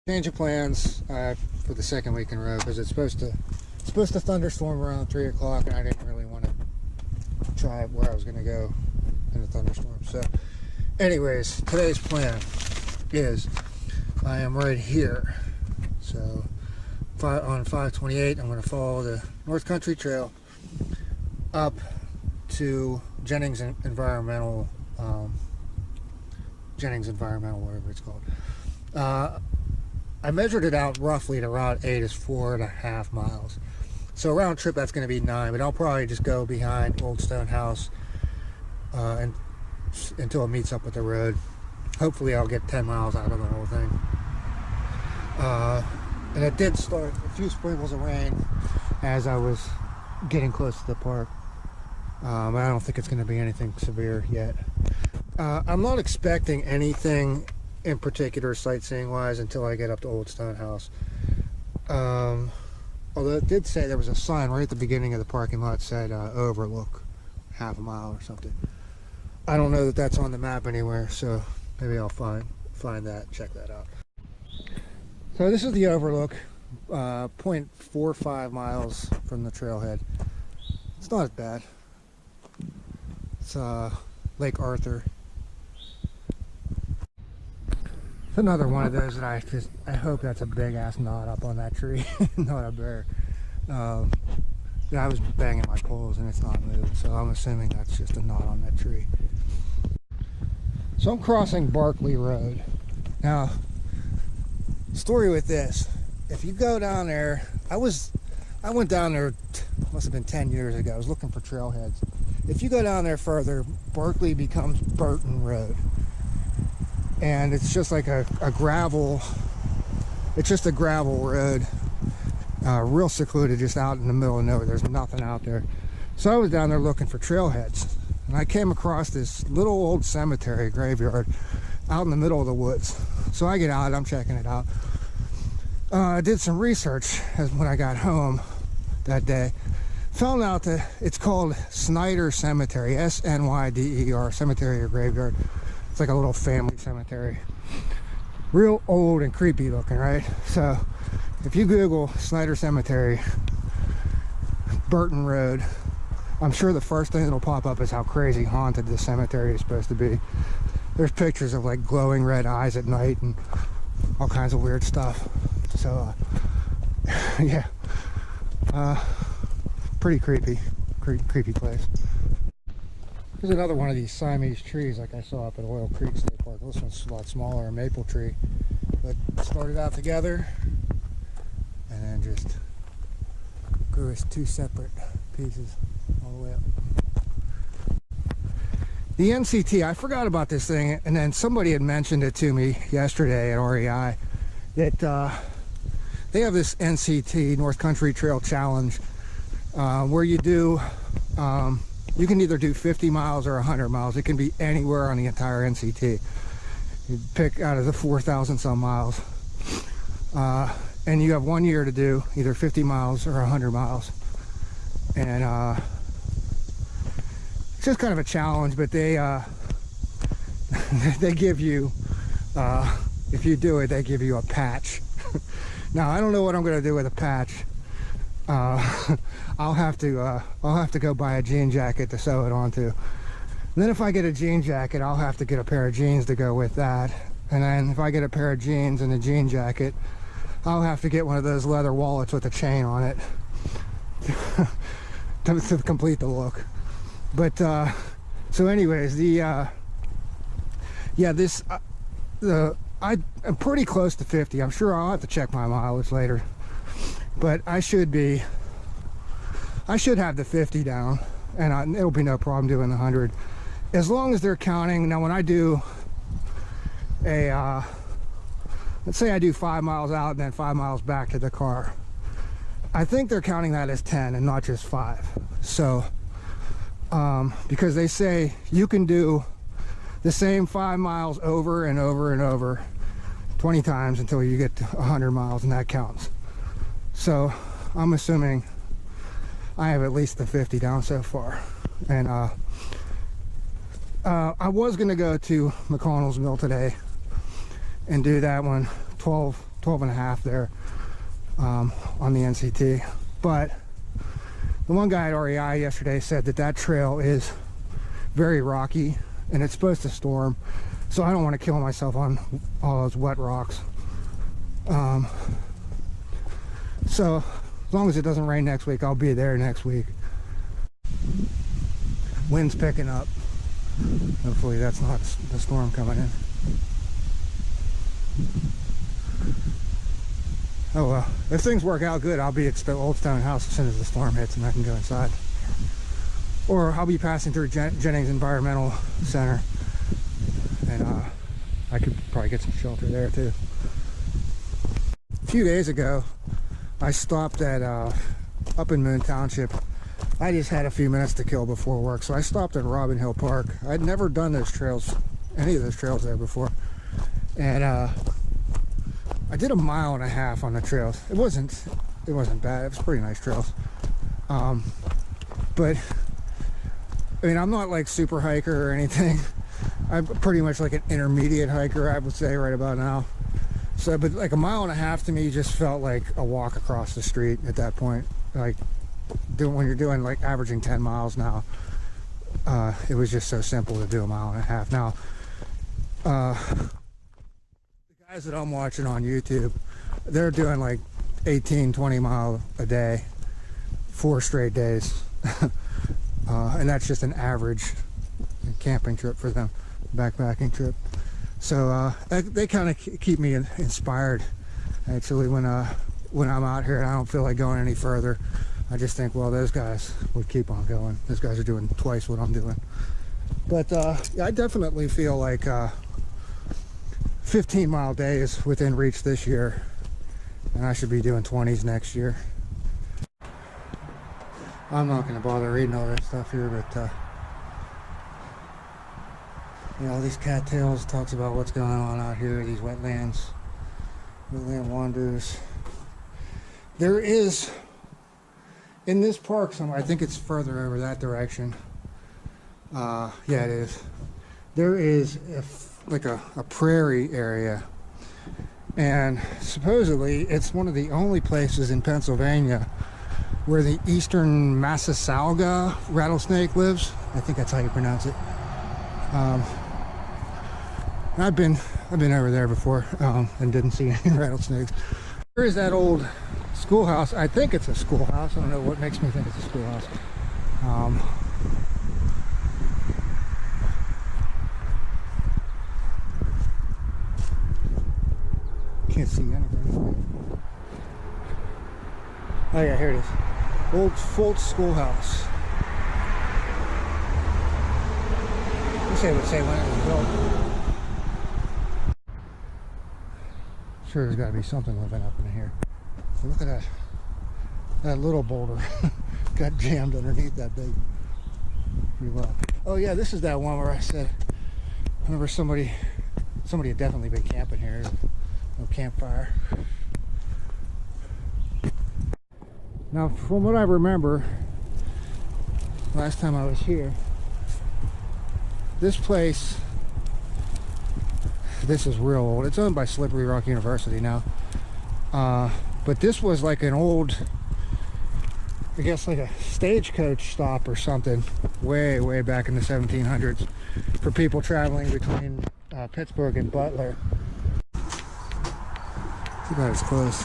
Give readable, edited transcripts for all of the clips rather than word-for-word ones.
Change of plans for the second week in a row because it's supposed to thunderstorm around 3 o'clock, and I didn't really want to try where I was going to go in the thunderstorm. So anyways, today's plan is I am right here. So on 528, I'm going to follow the North Country Trail up to Jennings Environmental, whatever it's called. I measured it out roughly to Route 8 is 4.5 miles. So round trip that's going to be 9, but I'll probably just go behind Old Stone House until it meets up with the road. Hopefully I'll get 10 miles out of the whole thing. And it did start a few sprinkles of rain as I was getting close to the park. But I don't think it's going to be anything severe yet. I'm not expecting anything in particular sightseeing wise until I get up to Old Stone House. Although it did say there was a sign right at the beginning of the parking lot that said Overlook, half a mile or something. I don't know that that's on the map anywhere, so maybe I'll find that, check that out. So this is the Overlook, 0.45 miles from the trailhead. It's not bad. It's Lake Arthur. It's another one of those that I hope that's a big ass knot up on that tree, not a bear. I was banging my poles and it's not moving, so I'm assuming that's just a knot on that tree. So I'm crossing Barkley Road. Now, story with this, if you go down there, I went down there, must have been 10 years ago. I was looking for trailheads. If you go down there further, Barkley becomes Burton Road. And it's just like a gravel, it's just a gravel road, real secluded, just out in the middle of nowhere. There's nothing out there. So I was down there looking for trailheads, and I came across this little old cemetery graveyard out in the middle of the woods. So I get out, I'm checking it out. I did some research when I got home that day. Found out that it's called Snyder Cemetery, S-N-Y-D-E-R, cemetery or graveyard. It's like a little family cemetery. Real old and creepy looking, right? So if you Google Snyder Cemetery, Burton Road, I'm sure the first thing that'll pop up is how crazy haunted this cemetery is supposed to be. There's pictures of like glowing red eyes at night and all kinds of weird stuff. So yeah, pretty creepy place. There's another one of these Siamese trees like I saw up at Oil Creek State Park. This one's a lot smaller, a maple tree. But started out together and then just grew as two separate pieces all the way up. The NCT, I forgot about this thing, and then somebody had mentioned it to me yesterday at REI that they have this NCT, North Country Trail Challenge, where you do you can either do 50 miles or 100 miles. It can be anywhere on the entire NCT. You pick out of the 4,000 some miles. And you have 1 year to do either 50 miles or 100 miles. And it's just kind of a challenge, but they they give you, if you do it, they give you a patch. Now, I don't know what I'm going to do with a patch. I'll have to go buy a jean jacket to sew it onto. And then if I get a jean jacket, I'll have to get a pair of jeans to go with that. And then if I get a pair of jeans and a jean jacket, I'll have to get one of those leather wallets with a chain on it to complete the look. But so anyways, I'm pretty close to 50. I'm sure I'll have to check my mileage later. But I should have the 50 down, and it'll be no problem doing the 100. As long as they're counting, now when I do let's say I do 5 miles out and then 5 miles back to the car, I think they're counting that as 10 and not just 5. So, because they say you can do the same 5 miles over and over and over 20 times until you get to 100 miles, and that counts. So I'm assuming I have at least the 50 down so far. And I was going to go to McConnell's Mill today and do that one, 12 12 and a half there on the NCT. But the one guy at REI yesterday said that that trail is very rocky and it's supposed to storm, so I don't want to kill myself on all those wet rocks. So as long as it doesn't rain next week, I'll be there next week. Wind's picking up. Hopefully that's not the storm coming in. Oh well, if things work out good, I'll be at the old stone house as soon as the storm hits and I can go inside. Or I'll be passing through Jennings Environmental Center, and I could probably get some shelter there too. A few days ago, I stopped at up in Moon Township. I just had a few minutes to kill before work, so I stopped at Robin Hill Park. I'd never done those trails, any of those trails there before, and I did 1.5 miles on the trails. It wasn't bad. It was pretty nice trails. But I mean, I'm not like super hiker or anything. I'm pretty much like an intermediate hiker, I would say, right about now. So, but like 1.5 miles to me just felt like a walk across the street at that point. Like when you're doing like averaging 10 miles now, it was just so simple to do 1.5 miles. Now, the guys that I'm watching on YouTube, they're doing like 18-20 miles a day, 4 straight days. And that's just an average camping trip for them, backpacking trip. So they kind of keep me inspired, actually, when I'm out here and I don't feel like going any further. I just think, well, those guys would keep on going. Those guys are doing twice what I'm doing. But yeah, I definitely feel like 15-mile day is within reach this year, and I should be doing 20s next year. I'm not going to bother reading all that stuff here, but you know, these cattails talks about what's going on out here, these wetlands, wetland wonders. There is, in this park somewhere, I think it's further over that direction. Yeah, it is. There is like a prairie area, and supposedly it's one of the only places in Pennsylvania where the eastern Massasauga rattlesnake lives. I think that's how you pronounce it. I've been over there before and didn't see any rattlesnakes. There is that old schoolhouse. I think it's a schoolhouse. I don't know what makes me think it's a schoolhouse. Can't see anything. Oh yeah, here it is. Old Fultz Schoolhouse. Let's say it would say when it was built. Sure, there's got to be something living up in here. So look at that little boulder got jammed underneath that big. Pretty well. Oh yeah, this is that one where I said, I remember somebody had definitely been camping here. No campfire. Now, from what I remember, last time I was here, this place, this is real old. It's owned by Slippery Rock University now. But this was like an old, I guess like a stagecoach stop or something, way back in the 1700s for people traveling between Pittsburgh and Butler. Too bad it's closed.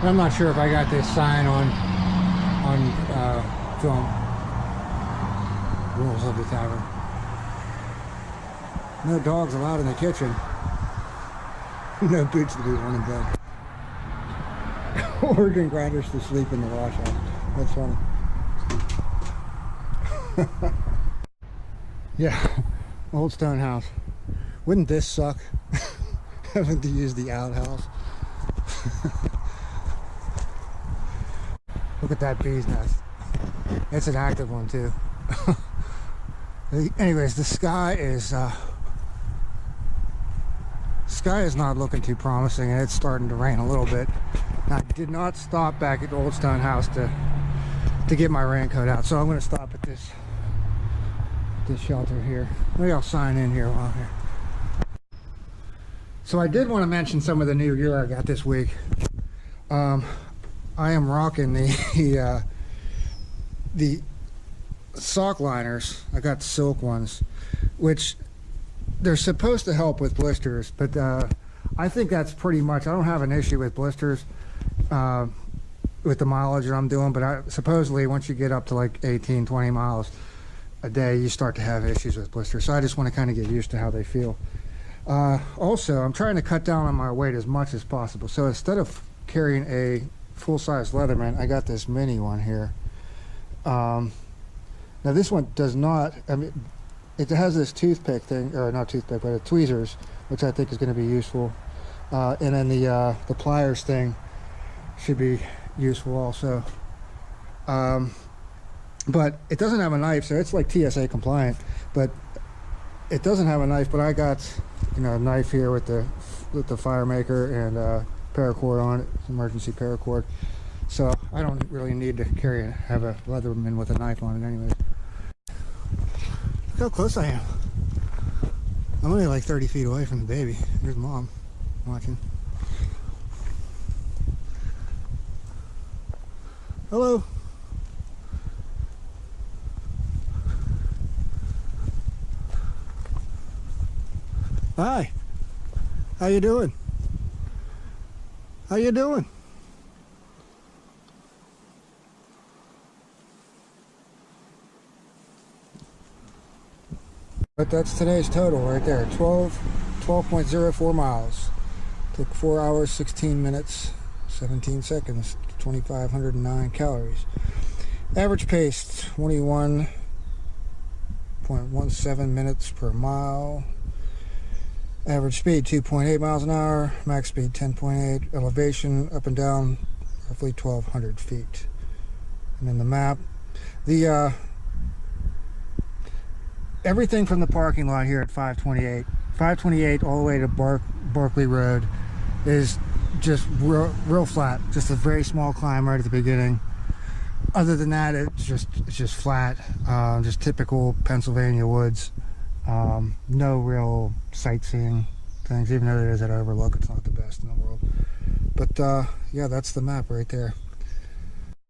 I'm not sure if I got this sign on film. Rules of the tavern. No dogs allowed in the kitchen. No boots to be worn in bed. Organ grinders to sleep in the wash house. That's funny. Yeah, old stone house. Wouldn't this suck? Having to use the outhouse. Look at that bee's nest. It's an active one too. Anyways, the sky is not looking too promising, and it's starting to rain a little bit. Now, I did not stop back at the old stone house to get my raincoat out, so I'm going to stop at this this shelter here. Maybe I'll sign in here while I'm here. So I did want to mention some of the new gear I got this week. I am rocking the sock liners. I got silk ones, which they're supposed to help with blisters, but I think that's pretty much, I don't have an issue with blisters with the mileage that I'm doing, but supposedly once you get up to like 18, 20 miles a day, you start to have issues with blisters. So I just want to kind of get used to how they feel. Also, I'm trying to cut down on my weight as much as possible. So instead of carrying a full-size Leatherman, I got this mini one here. Now this one does not, I mean, it has this toothpick thing, or not toothpick, but tweezers, which I think is going to be useful. And then the pliers thing should be useful also. But it doesn't have a knife, so it's like TSA compliant, but it doesn't have a knife. But I got, you know, a knife here with the fire maker and paracord on it, emergency paracord. So I don't really need to have a Leatherman with a knife on it anyways. Look how close I am. I'm only like 30 feet away from the baby. There's Mom watching. Hello. Hi. How you doing? How you doing? But that's today's total right there. 12.04 miles. Took 4 hours, 16 minutes, 17 seconds, 2,509 calories. Average pace 21.17 minutes per mile. Average speed 2.8 miles an hour. Max speed 10.8. Elevation up and down roughly 1,200 feet. And then the map. The everything from the parking lot here at 528 all the way to Barkley Road is just real flat. Just a very small climb right at the beginning. Other than that, it's just flat. Just typical Pennsylvania woods. No real sightseeing things, even though there is that Overlook. It's not the best in the world. But yeah, that's the map right there.